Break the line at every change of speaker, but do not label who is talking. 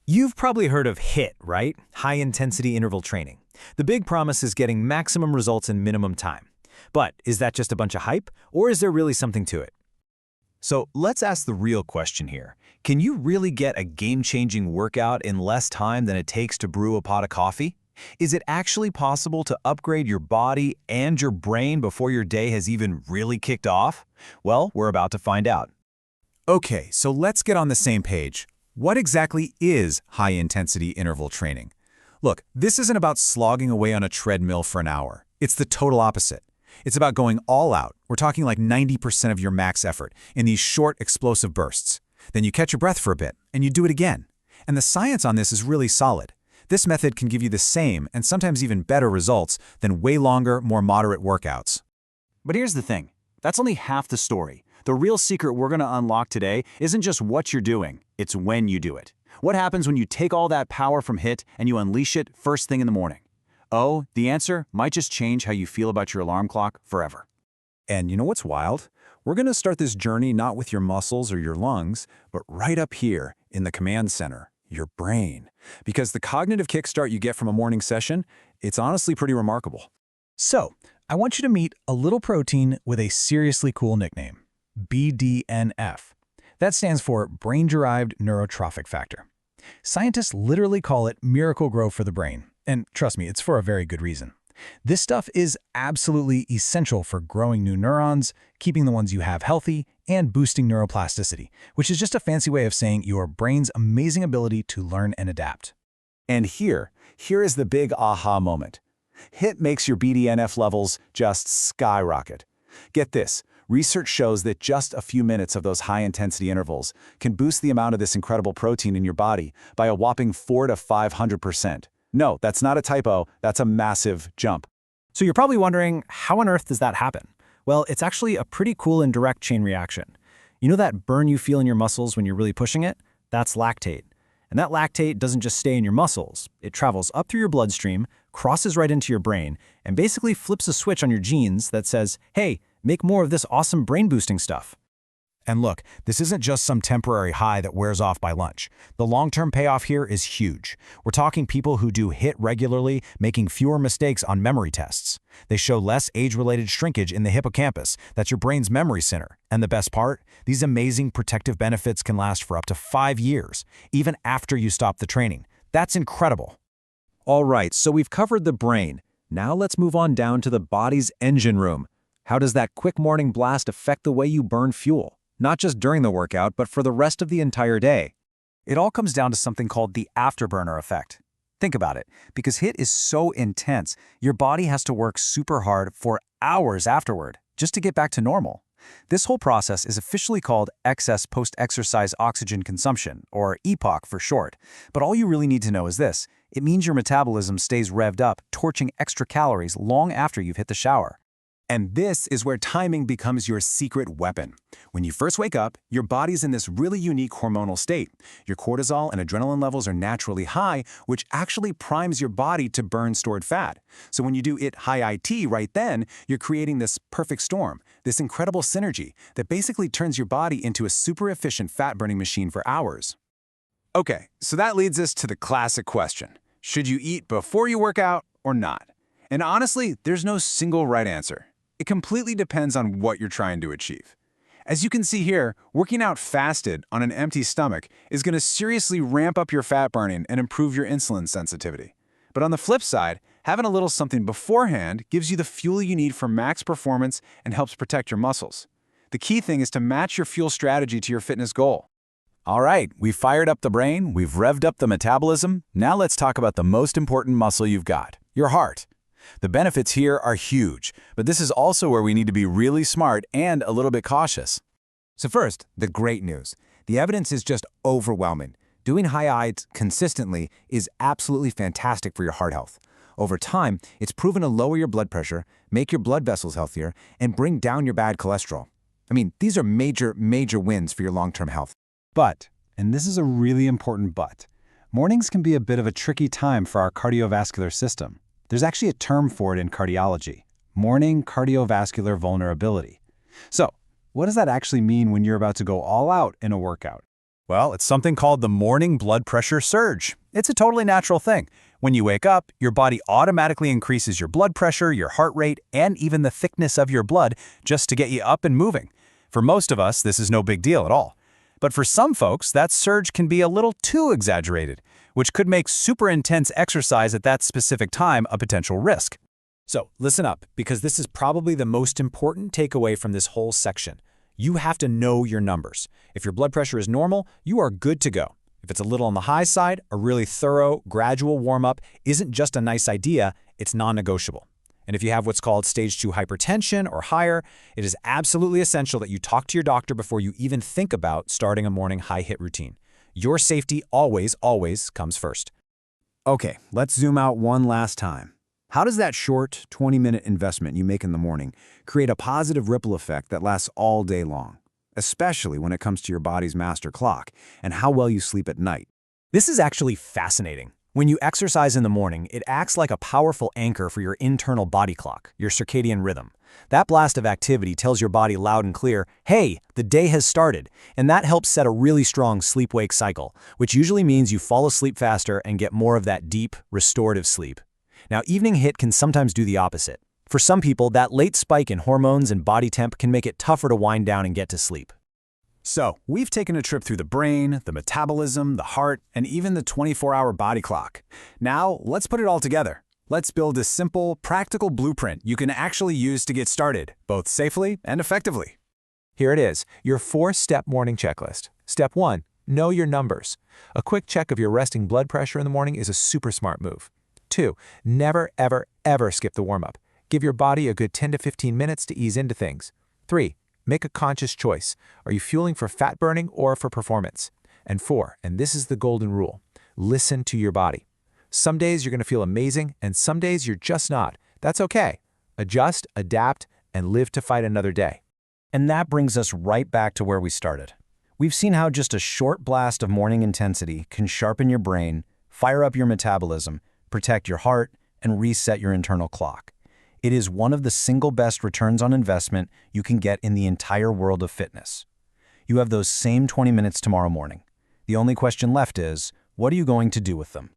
You've probably heard of HIIT, right? High-intensity interval training. The big promise is getting maximum results in minimum time. But is that just a bunch of hype, or is there really something to it? So let's ask the real question here. Can you really get a game-changing workout in less time than it takes to brew a pot of coffee? Is it actually possible to upgrade your body and your brain before your day has even really kicked off? Well, we're about to find out.
Okay, so let's get on the same page. What exactly is high-intensity interval training? Look, this isn't about slogging away on a treadmill for an hour. It's the total opposite. It's about going all out. We're talking like 90% of your max effort in these short, explosive bursts. Then you catch your breath for a bit, and you do it again. And the science on this is really solid. This method can give you the same and sometimes even better results than way longer, more moderate workouts.
But here's the thing. That's only half the story. The real secret we're going to unlock today isn't just what you're doing, it's when you do it. What happens when you take all that power from HIIT and you unleash it first thing in the morning? Oh, the answer might just change how you feel about your alarm clock forever.
And you know what's wild? We're going to start this journey not with your muscles or your lungs, but right up here in the command center, your brain. Because the cognitive kickstart you get from a morning session, it's honestly pretty remarkable.
So, I want you to meet a little protein with a seriously cool nickname. BDNF. That stands for Brain-Derived Neurotrophic Factor. Scientists literally call it miracle grow for the brain. And trust me, it's for a very good reason. This stuff is absolutely essential for growing new neurons, keeping the ones you have healthy, and boosting neuroplasticity, which is just a fancy way of saying your brain's amazing ability to learn and adapt.
And here is the big aha moment. HIIT makes your BDNF levels just skyrocket. Get this. Research shows that just a few minutes of those high-intensity intervals can boost the amount of this incredible protein in your body by a whopping 400 to 500%. No, that's not a typo, that's a massive jump.
So you're probably wondering, how on earth does that happen? Well, it's actually a pretty cool and direct chain reaction. You know that burn you feel in your muscles when you're really pushing it? That's lactate. And that lactate doesn't just stay in your muscles. It travels up through your bloodstream, crosses right into your brain, and basically flips a switch on your genes that says, hey, make more of this awesome brain-boosting stuff.
And look, this isn't just some temporary high that wears off by lunch. The long-term payoff here is huge. We're talking people who do HIIT regularly, making fewer mistakes on memory tests. They show less age-related shrinkage in the hippocampus, that's your brain's memory center. And the best part? These amazing protective benefits can last for up to 5 years, even after you stop the training. That's incredible. All right, so we've covered the brain. Now let's move on down to the body's engine room. How does that quick morning blast affect the way you burn fuel? Not just during the workout, but for the rest of the entire day. It all comes down to something called the afterburner effect. Think about it. Because HIIT is so intense, your body has to work super hard for hours afterward just to get back to normal. This whole process is officially called excess post-exercise oxygen consumption, or EPOC for short. But all you really need to know is this. It means your metabolism stays revved up, torching extra calories long after you've hit the shower. And this is where timing becomes your secret weapon. When you first wake up, your body's in this really unique hormonal state. Your cortisol and adrenaline levels are naturally high, which actually primes your body to burn stored fat. So when you do it high IT right then, you're creating this perfect storm, this incredible synergy that basically turns your body into a super efficient fat-burning machine for hours. Okay, so that leads us to the classic question. Should you eat before you work out or not? And honestly, there's no single right answer. It completely depends on what you're trying to achieve. As you can see here, working out fasted on an empty stomach is going to seriously ramp up your fat burning and improve your insulin sensitivity. But on the flip side, having a little something beforehand gives you the fuel you need for max performance and helps protect your muscles. The key thing is to match your fuel strategy to your fitness goal. All right, we've fired up the brain, we've revved up the metabolism. Now let's talk about the most important muscle you've got, your heart. The benefits here are huge, but this is also where we need to be really smart and a little bit cautious.
So first, the great news. The evidence is just overwhelming. Doing high IITs consistently is absolutely fantastic for your heart health. Over time, it's proven to lower your blood pressure, make your blood vessels healthier, and bring down your bad cholesterol. I mean, these are major wins for your long-term health.
But, and this is a really important but, mornings can be a bit of a tricky time for our cardiovascular system. There's actually a term for it in cardiology, morning cardiovascular vulnerability. So, what does that actually mean when you're about to go all out in a workout?
Well, it's something called the morning blood pressure surge. It's a totally natural thing. When you wake up, your body automatically increases your blood pressure, your heart rate, and even the thickness of your blood just to get you up and moving. For most of us, this is no big deal at all. But for some folks, that surge can be a little too exaggerated, which could make super intense exercise at that specific time a potential risk. So listen up, because this is probably the most important takeaway from this whole section. You have to know your numbers. If your blood pressure is normal, you are good to go. If it's a little on the high side, a really thorough, gradual warm-up isn't just a nice idea, it's non-negotiable. And if you have what's called stage 2 hypertension or higher, it is absolutely essential that you talk to your doctor before you even think about starting a morning high-HIIT routine. Your safety always, always comes first.
Okay, let's zoom out one last time. How does that short 20-minute investment you make in the morning create a positive ripple effect that lasts all day long, especially when it comes to your body's master clock and how well you sleep at night?
This is actually fascinating. When you exercise in the morning, it acts like a powerful anchor for your internal body clock, your circadian rhythm. That blast of activity tells your body loud and clear, hey, the day has started, and that helps set a really strong sleep-wake cycle, which usually means you fall asleep faster and get more of that deep, restorative sleep. Now, evening HIIT can sometimes do the opposite. For some people, that late spike in hormones and body temp can make it tougher to wind down and get to sleep. So, we've taken a trip through the brain, the metabolism, the heart, and even the 24-hour body clock. Now, let's put it all together. Let's build a simple, practical blueprint you can actually use to get started, both safely and effectively.
Here it is, your 4-step morning checklist. Step 1, know your numbers. A quick check of your resting blood pressure in the morning is a super smart move. 2, never, ever, ever skip the warm-up. Give your body a good 10 to 15 minutes to ease into things. 3, make a conscious choice. Are you fueling for fat burning or for performance? And 4, and this is the golden rule, listen to your body. Some days you're going to feel amazing, and some days you're just not. That's okay. Adjust, adapt, and live to fight another day.
And that brings us right back to where we started. We've seen how just a short blast of morning intensity can sharpen your brain, fire up your metabolism, protect your heart, and reset your internal clock. It is one of the single best returns on investment you can get in the entire world of fitness. You have those same 20 minutes tomorrow morning. The only question left is, what are you going to do with them?